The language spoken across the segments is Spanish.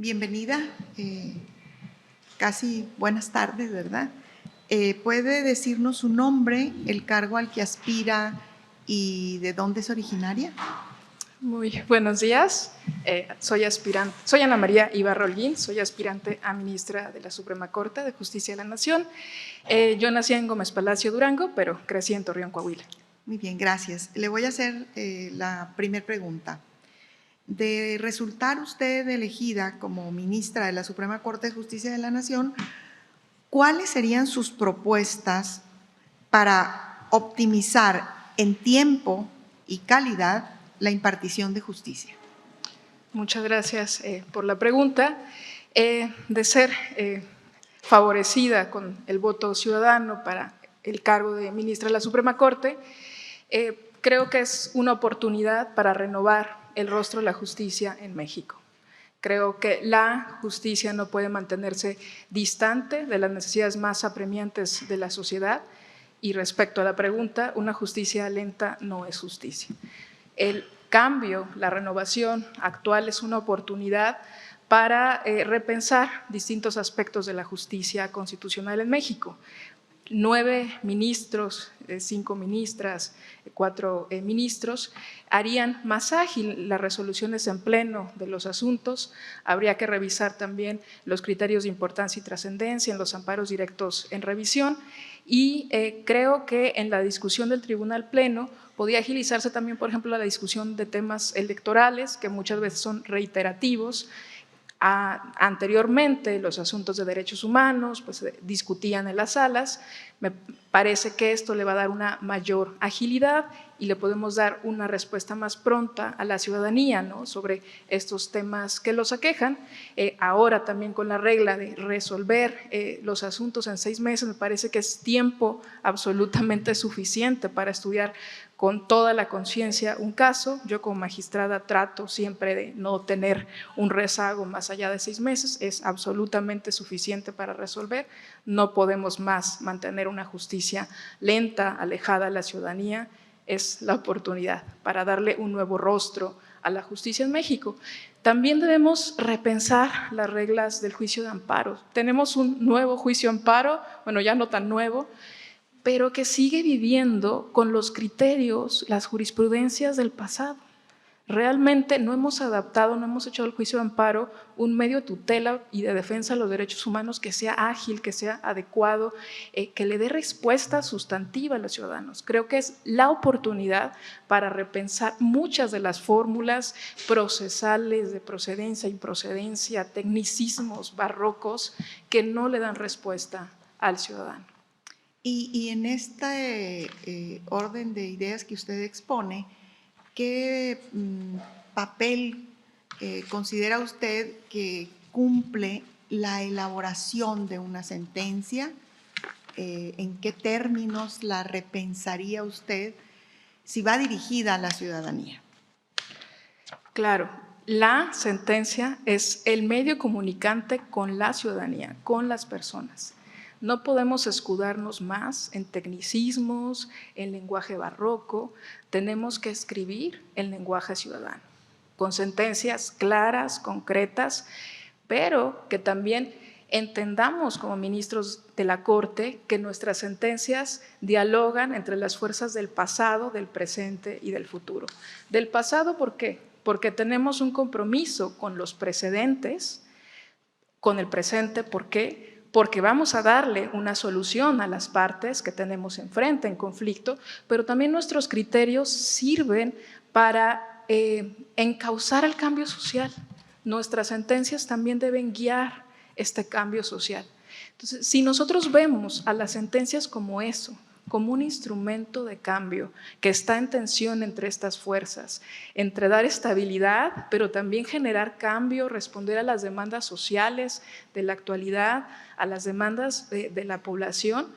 Bienvenida, casi buenas tardes, ¿verdad? ¿Puede decirnos su nombre, el cargo al que aspira y de dónde es originaria? Muy buenos días, soy Ana María Ibarra Holguín, soy aspirante a ministra de la Suprema Corte de Justicia de la Nación. Yo nací en Gómez Palacio, Durango, pero crecí en Torreón, Coahuila. Muy bien, gracias. Le voy a hacer la primera pregunta. De resultar usted elegida como ministra de la Suprema Corte de Justicia de la Nación, ¿cuáles serían sus propuestas para optimizar en tiempo y calidad la impartición de justicia? Muchas gracias por la pregunta. De ser favorecida con el voto ciudadano para el cargo de ministra de la Suprema Corte, creo que es una oportunidad para renovar el rostro de la justicia en México. Creo que la justicia no puede mantenerse distante de las necesidades más apremiantes de la sociedad. Y respecto a la pregunta, una justicia lenta no es justicia. El cambio, la renovación actual es una oportunidad para repensar distintos aspectos de la justicia constitucional en México. 9 ministros, 5 ministras, 4 ministros harían más ágil las resoluciones en pleno de los asuntos. Habría que revisar también los criterios de importancia y trascendencia en los amparos directos en revisión y creo que en la discusión del Tribunal Pleno podía agilizarse también, por ejemplo, la discusión de temas electorales que muchas veces son reiterativos. Anteriormente los asuntos de derechos humanos pues, se discutían en las salas. Me parece que esto le va a dar una mayor agilidad y le podemos dar una respuesta más pronta a la ciudadanía, ¿no?, sobre estos temas que los aquejan. Ahora también con la regla de resolver los asuntos en 6 meses, me parece que es tiempo absolutamente suficiente para estudiar con toda la conciencia un caso. Yo como magistrada trato siempre de no tener un rezago más allá de 6 meses, es absolutamente suficiente para resolver. No podemos más mantener una justicia lenta, alejada de la ciudadanía. Es la oportunidad para darle un nuevo rostro a la justicia en México. También debemos repensar las reglas del juicio de amparo. Tenemos un nuevo juicio de amparo, bueno, ya no tan nuevo, pero que sigue viviendo con los criterios, las jurisprudencias del pasado. Realmente no hemos adaptado, no hemos hecho del juicio de amparo un medio de tutela y de defensa de los derechos humanos que sea ágil, que sea adecuado, que le dé respuesta sustantiva a los ciudadanos. Creo que es la oportunidad para repensar muchas de las fórmulas procesales de procedencia, improcedencia, tecnicismos barrocos que no le dan respuesta al ciudadano. Y en este orden de ideas que usted expone, ¿qué papel considera usted que cumple la elaboración de una sentencia? ¿En qué términos la repensaría usted si va dirigida a la ciudadanía? Claro, la sentencia es el medio comunicante con la ciudadanía, con las personas. No podemos escudarnos más en tecnicismos, en lenguaje barroco. Tenemos que escribir el lenguaje ciudadano, con sentencias claras, concretas, pero que también entendamos como ministros de la Corte que nuestras sentencias dialogan entre las fuerzas del pasado, del presente y del futuro. Del pasado, ¿por qué? Porque tenemos un compromiso con los precedentes, con el presente. ¿Por qué? Porque vamos a darle una solución a las partes que tenemos enfrente en conflicto, pero también nuestros criterios sirven para encauzar el cambio social. Nuestras sentencias también deben guiar este cambio social. Entonces, si nosotros vemos a las sentencias como eso, como un instrumento de cambio que está en tensión entre estas fuerzas, entre dar estabilidad, pero también generar cambio, responder a las demandas sociales de la actualidad, a las demandas de la población,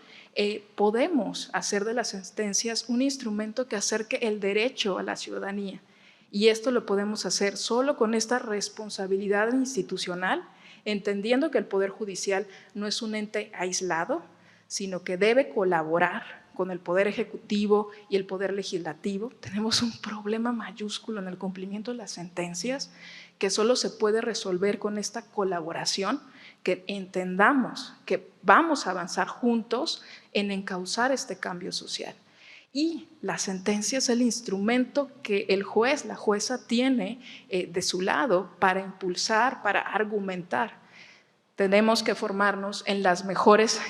podemos hacer de las sentencias un instrumento que acerque el derecho a la ciudadanía. Y esto lo podemos hacer solo con esta responsabilidad institucional, entendiendo que el Poder Judicial no es un ente aislado, sino que debe colaborar con el Poder Ejecutivo y el Poder Legislativo. Tenemos un problema mayúsculo en el cumplimiento de las sentencias que solo se puede resolver con esta colaboración, que entendamos que vamos a avanzar juntos en encauzar este cambio social. Y la sentencia es el instrumento que el juez, la jueza tiene de su lado para impulsar, para argumentar. Tenemos que formarnos en las mejores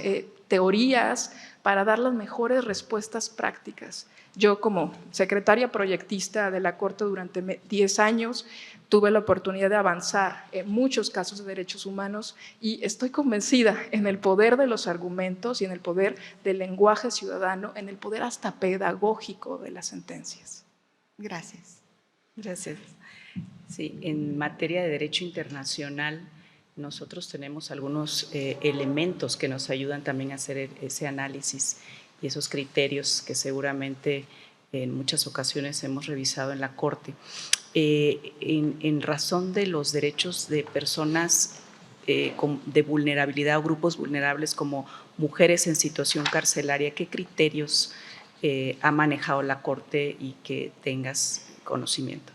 teorías para dar las mejores respuestas prácticas. Yo, como secretaria proyectista de la Corte durante 10 años, tuve la oportunidad de avanzar en muchos casos de derechos humanos y estoy convencida en el poder de los argumentos y en el poder del lenguaje ciudadano, en el poder hasta pedagógico de las sentencias. Gracias. Gracias. Sí, en materia de derecho internacional, nosotros tenemos algunos elementos que nos ayudan también a hacer ese análisis y esos criterios que seguramente en muchas ocasiones hemos revisado en la Corte. En razón de los derechos de personas de vulnerabilidad o grupos vulnerables como mujeres en situación carcelaria, ¿qué criterios ha manejado la Corte y que tengas conocimiento?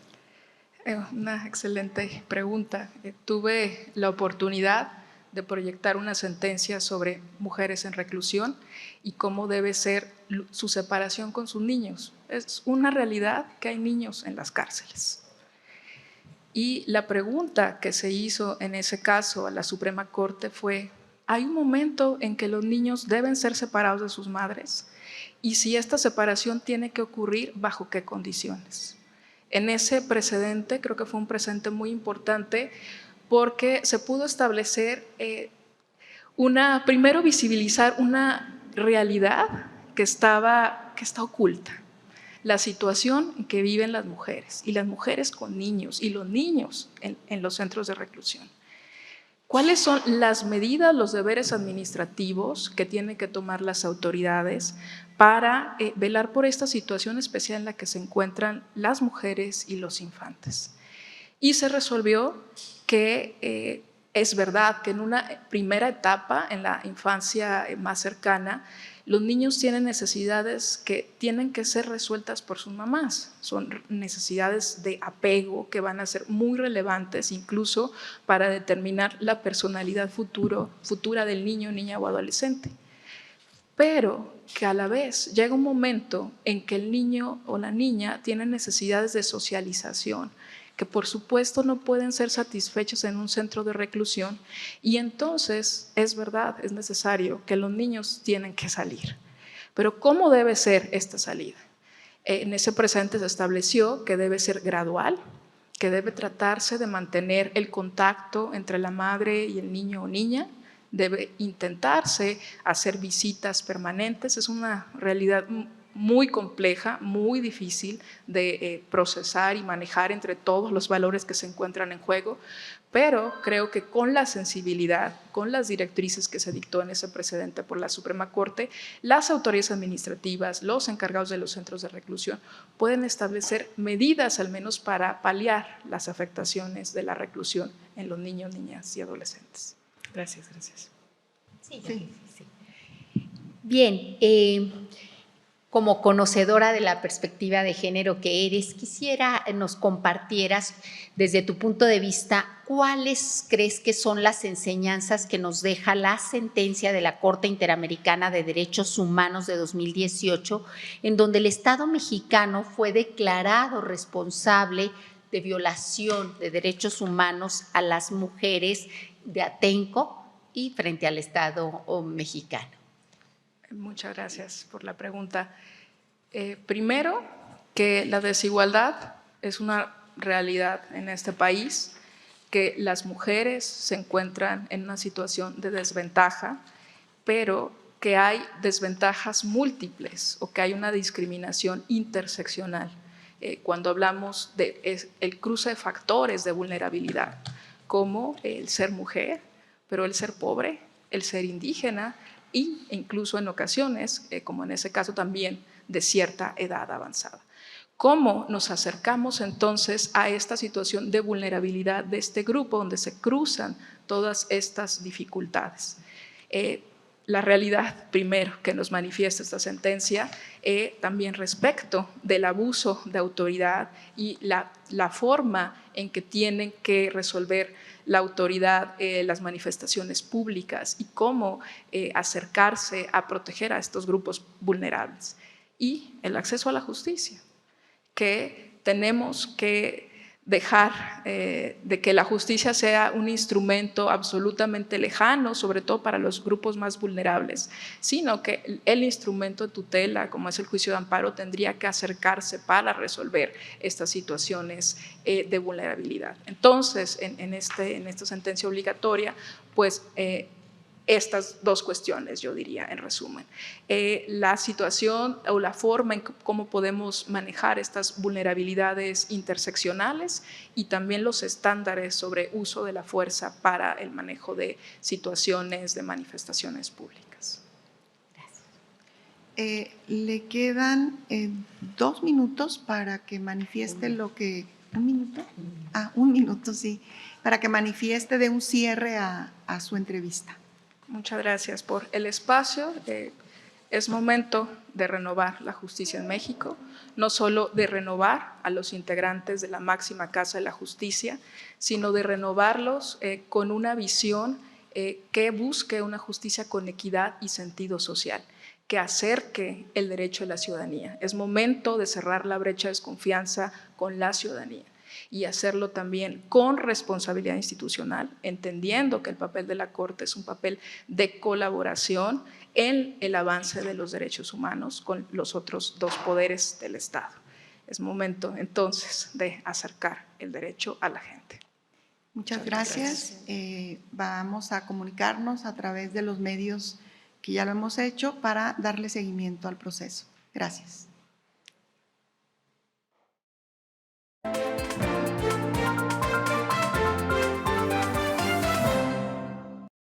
Una excelente pregunta. Tuve la oportunidad de proyectar una sentencia sobre mujeres en reclusión y cómo debe ser su separación con sus niños. Es una realidad que hay niños en las cárceles. Y la pregunta que se hizo en ese caso a la Suprema Corte fue: ¿hay un momento en que los niños deben ser separados de sus madres? Y si esta separación tiene que ocurrir, ¿bajo qué condiciones? En ese precedente, creo que fue un precedente muy importante porque se pudo establecer primero visibilizar una realidad que está oculta, la situación en que viven las mujeres y las mujeres con niños y los niños en los centros de reclusión. ¿Cuáles son las medidas, los deberes administrativos que tienen que tomar las autoridades para velar por esta situación especial en la que se encuentran las mujeres y los infantes? Y se resolvió que es verdad que en una primera etapa, en la infancia más cercana, los niños tienen necesidades que tienen que ser resueltas por sus mamás. Son necesidades de apego que van a ser muy relevantes incluso para determinar la personalidad futura del niño, niña o adolescente. Pero que a la vez llega un momento en que el niño o la niña tienen necesidades de socialización, que por supuesto no pueden ser satisfechos en un centro de reclusión, y entonces es verdad, es necesario que los niños tienen que salir. Pero ¿cómo debe ser esta salida? En ese precedente se estableció que debe ser gradual, que debe tratarse de mantener el contacto entre la madre y el niño o niña, debe intentarse hacer visitas permanentes. Es una realidad muy compleja, muy difícil de procesar y manejar entre todos los valores que se encuentran en juego, pero creo que con la sensibilidad, con las directrices que se dictó en ese precedente por la Suprema Corte, las autoridades administrativas, los encargados de los centros de reclusión pueden establecer medidas al menos para paliar las afectaciones de la reclusión en los niños, niñas y adolescentes. Gracias, gracias. Sí. Bien, como conocedora de la perspectiva de género que eres, quisiera nos compartieras desde tu punto de vista cuáles crees que son las enseñanzas que nos deja la sentencia de la Corte Interamericana de Derechos Humanos de 2018, en donde el Estado mexicano fue declarado responsable de violación de derechos humanos a las mujeres de Atenco y frente al Estado mexicano. Muchas gracias por la pregunta. Primero, que la desigualdad es una realidad en este país, que las mujeres se encuentran en una situación de desventaja, pero que hay desventajas múltiples o que hay una discriminación interseccional. Cuando hablamos del cruce de factores de vulnerabilidad, como el ser mujer, pero el ser pobre, el ser indígena, e incluso en ocasiones, como en ese caso también, de cierta edad avanzada. ¿Cómo nos acercamos entonces a esta situación de vulnerabilidad de este grupo donde se cruzan todas estas dificultades? la realidad primero que nos manifiesta esta sentencia, también respecto del abuso de autoridad y la forma en que tienen que resolver la autoridad las manifestaciones públicas y cómo acercarse a proteger a estos grupos vulnerables. Y el acceso a la justicia, que tenemos que dejar de que la justicia sea un instrumento absolutamente lejano, sobre todo para los grupos más vulnerables, sino que el instrumento de tutela, como es el juicio de amparo, tendría que acercarse para resolver estas situaciones de vulnerabilidad. Entonces, en esta sentencia obligatoria, pues estas dos cuestiones, yo diría, en resumen. La situación o la forma en cómo podemos manejar estas vulnerabilidades interseccionales y también los estándares sobre uso de la fuerza para el manejo de situaciones de manifestaciones públicas. Le quedan 2 minutos para que manifieste lo que… ¿Un minuto? Un minuto, sí. Para que manifieste de un cierre a su entrevista. Muchas gracias por el espacio. Es momento de renovar la justicia en México, no solo de renovar a los integrantes de la máxima casa de la justicia, sino de renovarlos con una visión que busque una justicia con equidad y sentido social, que acerque el derecho de la ciudadanía. Es momento de cerrar la brecha de desconfianza con la ciudadanía y hacerlo también con responsabilidad institucional, entendiendo que el papel de la Corte es un papel de colaboración en el avance de los derechos humanos con los otros dos poderes del Estado. Es momento entonces de acercar el derecho a la gente. Muchas gracias. Vamos a comunicarnos a través de los medios que ya lo hemos hecho para darle seguimiento al proceso. Gracias.